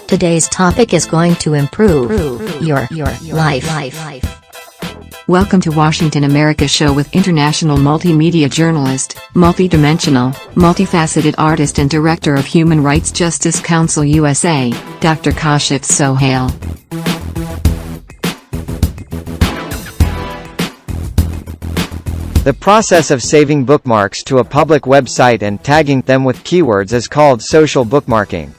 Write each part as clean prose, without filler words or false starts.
Today's topic is going to improve your life. Welcome to Washington America Show with international multimedia journalist, multidimensional, multifaceted artist and director of Human Rights Justice Council USA, Dr. Kashif Sohail. The process of saving bookmarks to a public website and tagging them with keywords is called social bookmarking.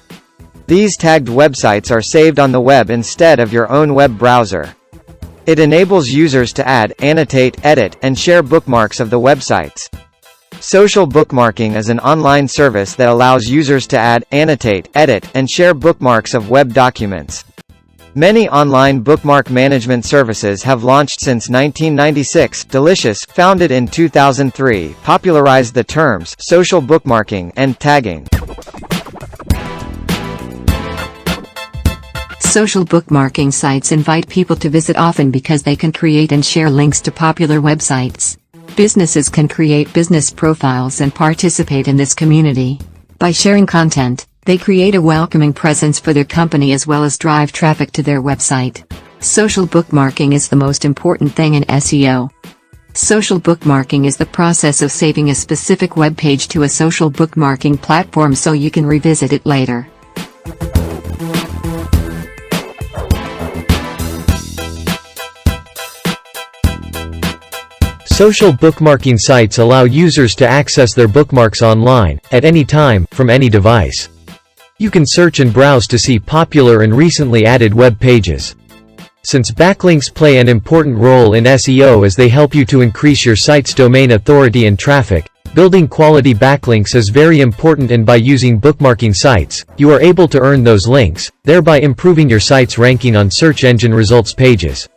These tagged websites are saved on the web instead of your own web browser. It enables users to add, annotate, edit, and share bookmarks of the websites. Social bookmarking is an online service that allows users to add, annotate, edit, and share bookmarks of web documents. Many online bookmark management services have launched since 1996. Delicious, founded in 2003, popularized the terms social bookmarking and tagging. Social bookmarking sites invite people to visit often because they can create and share links to popular websites. Businesses can create business profiles and participate in this community. By sharing content, they create a welcoming presence for their company as well as drive traffic to their website. Social bookmarking is the most important thing in SEO. Social bookmarking is the process of saving a specific web page to a social bookmarking platform so you can revisit it later. Social bookmarking sites allow users to access their bookmarks online, at any time, from any device. You can search and browse to see popular and recently added web pages. Since backlinks play an important role in SEO as they help you to increase your site's domain authority and traffic, building quality backlinks is very important, and by using bookmarking sites, you are able to earn those links, thereby improving your site's ranking on search engine results pages.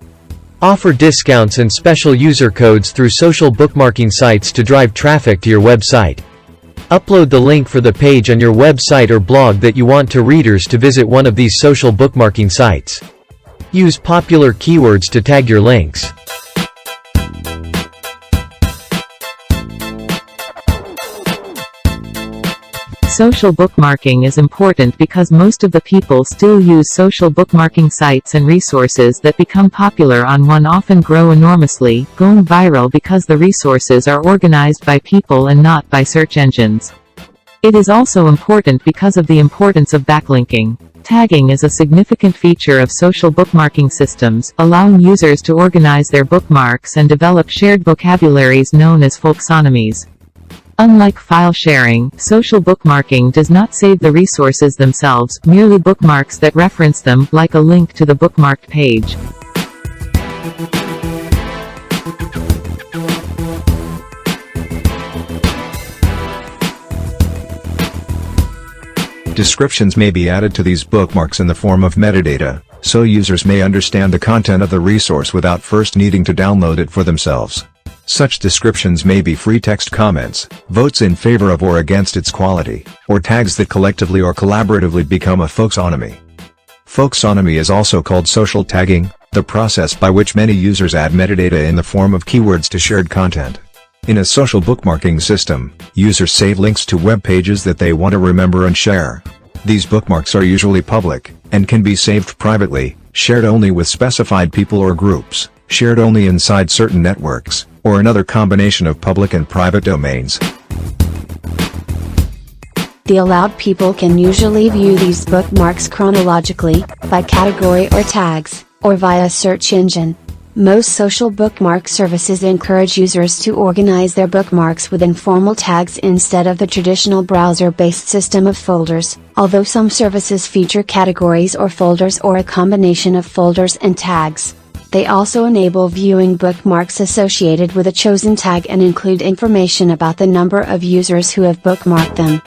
Offer discounts and special user codes through social bookmarking sites to drive traffic to your website. Upload the link for the page on your website or blog that you want to readers to visit one of these social bookmarking sites. Use popular keywords to tag your links. Social bookmarking is important because most of the people still use social bookmarking sites, and resources that become popular on one often grow enormously, going viral because the resources are organized by people and not by search engines. It is also important because of the importance of backlinking. Tagging is a significant feature of social bookmarking systems, allowing users to organize their bookmarks and develop shared vocabularies known as folksonomies. Unlike file sharing, social bookmarking does not save the resources themselves, merely bookmarks that reference them, like a link to the bookmarked page. Descriptions may be added to these bookmarks in the form of metadata, so users may understand the content of the resource without first needing to download it for themselves. Such descriptions may be free text comments, votes in favor of or against its quality, or tags that collectively or collaboratively become a folksonomy. Folksonomy is also called social tagging, the process by which many users add metadata in the form of keywords to shared content. In a social bookmarking system, users save links to web pages that they want to remember and share. These bookmarks are usually public, and can be saved privately, shared only with specified people or groups, shared only inside certain networks, or another combination of public and private domains. The allowed people can usually view these bookmarks chronologically, by category or tags, or via search engine. Most social bookmark services encourage users to organize their bookmarks with informal tags instead of the traditional browser-based system of folders, although some services feature categories or folders or a combination of folders and tags. They also enable viewing bookmarks associated with a chosen tag and include information about the number of users who have bookmarked them.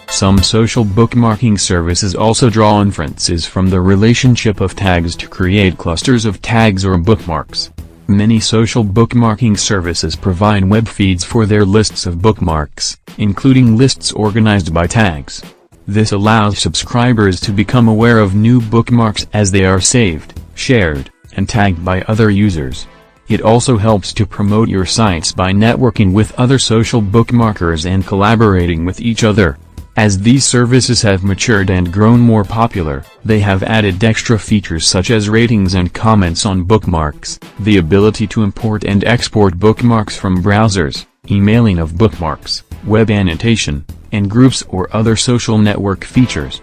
Some social bookmarking services also draw inferences from the relationship of tags to create clusters of tags or bookmarks. Many social bookmarking services provide web feeds for their lists of bookmarks, including lists organized by tags. This allows subscribers to become aware of new bookmarks as they are saved, shared, and tagged by other users. It also helps to promote your sites by networking with other social bookmarkers and collaborating with each other. As these services have matured and grown more popular, they have added extra features such as ratings and comments on bookmarks, the ability to import and export bookmarks from browsers, emailing of bookmarks, web annotation, and groups or other social network features.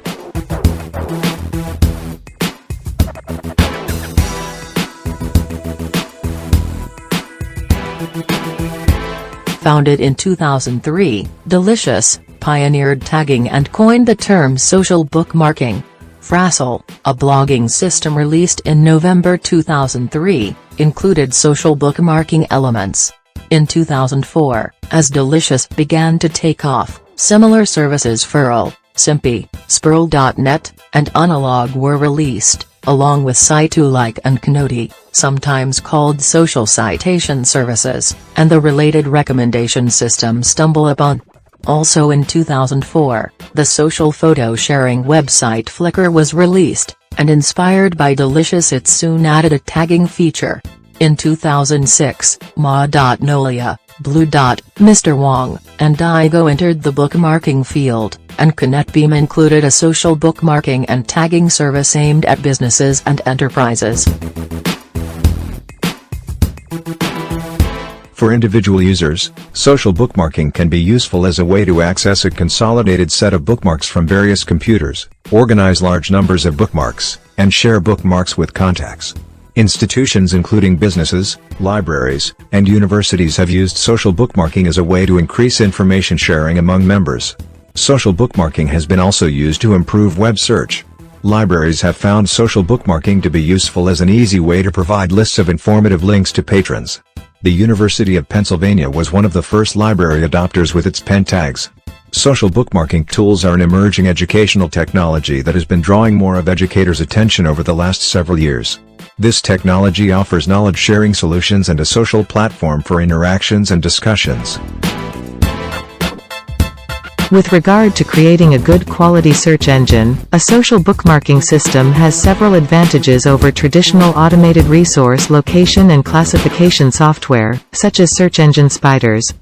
Founded in 2003, Delicious pioneered tagging and coined the term social bookmarking. Frazzle, a blogging system released in November 2003, included social bookmarking elements. In 2004, as Delicious began to take off, similar services Furl, Simpy, Spurl.net, and Unalog were released, along with Site2Like and Knoti, sometimes called social citation services, and the related recommendation system StumbleUpon. Also in 2004, the social photo sharing website Flickr was released, and inspired by Delicious it soon added a tagging feature. In 2006, Ma.Nolia, Blue Dot, Mr. Wong, and Daigo entered the bookmarking field, and ConnectBeam included a social bookmarking and tagging service aimed at businesses and enterprises. For individual users, social bookmarking can be useful as a way to access a consolidated set of bookmarks from various computers, organize large numbers of bookmarks, and share bookmarks with contacts. Institutions including businesses, libraries, and universities have used social bookmarking as a way to increase information sharing among members. Social bookmarking has been also used to improve web search. Libraries have found social bookmarking to be useful as an easy way to provide lists of informative links to patrons. The University of Pennsylvania was one of the first library adopters with its pen tags. Social bookmarking tools are an emerging educational technology that has been drawing more of educators' attention over the last several years. This technology offers knowledge-sharing solutions and a social platform for interactions and discussions. With regard to creating a good quality search engine, a social bookmarking system has several advantages over traditional automated resource location and classification software, such as search engine spiders.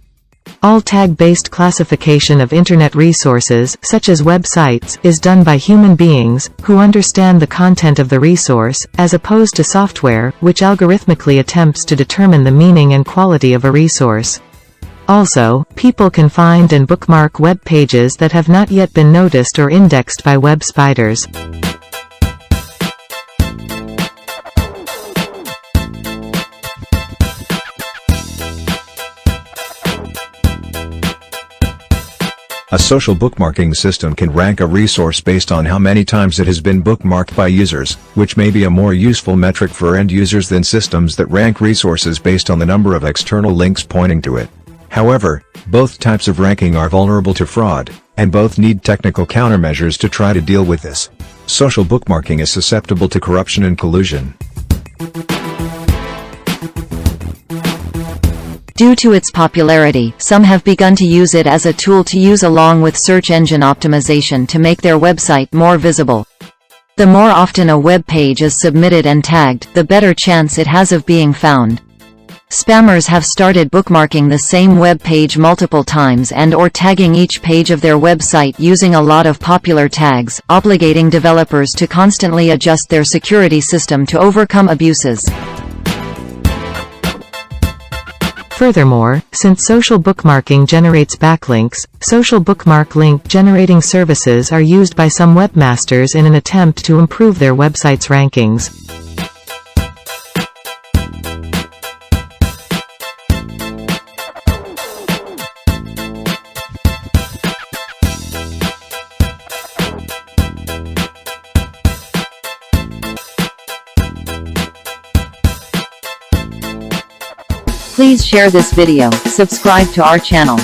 All tag-based classification of Internet resources, such as websites, is done by human beings, who understand the content of the resource, as opposed to software, which algorithmically attempts to determine the meaning and quality of a resource. Also, people can find and bookmark web pages that have not yet been noticed or indexed by web spiders. A social bookmarking system can rank a resource based on how many times it has been bookmarked by users, which may be a more useful metric for end users than systems that rank resources based on the number of external links pointing to it. However, both types of ranking are vulnerable to fraud, and both need technical countermeasures to try to deal with this. Social bookmarking is susceptible to corruption and collusion. Due to its popularity, some have begun to use it as a tool to use along with search engine optimization to make their website more visible. The more often a web page is submitted and tagged, the better chance it has of being found. Spammers have started bookmarking the same web page multiple times and/or tagging each page of their website using a lot of popular tags, obligating developers to constantly adjust their security system to overcome abuses. Furthermore, since social bookmarking generates backlinks, social bookmark link generating services are used by some webmasters in an attempt to improve their website's rankings. Please share this video, subscribe to our channel.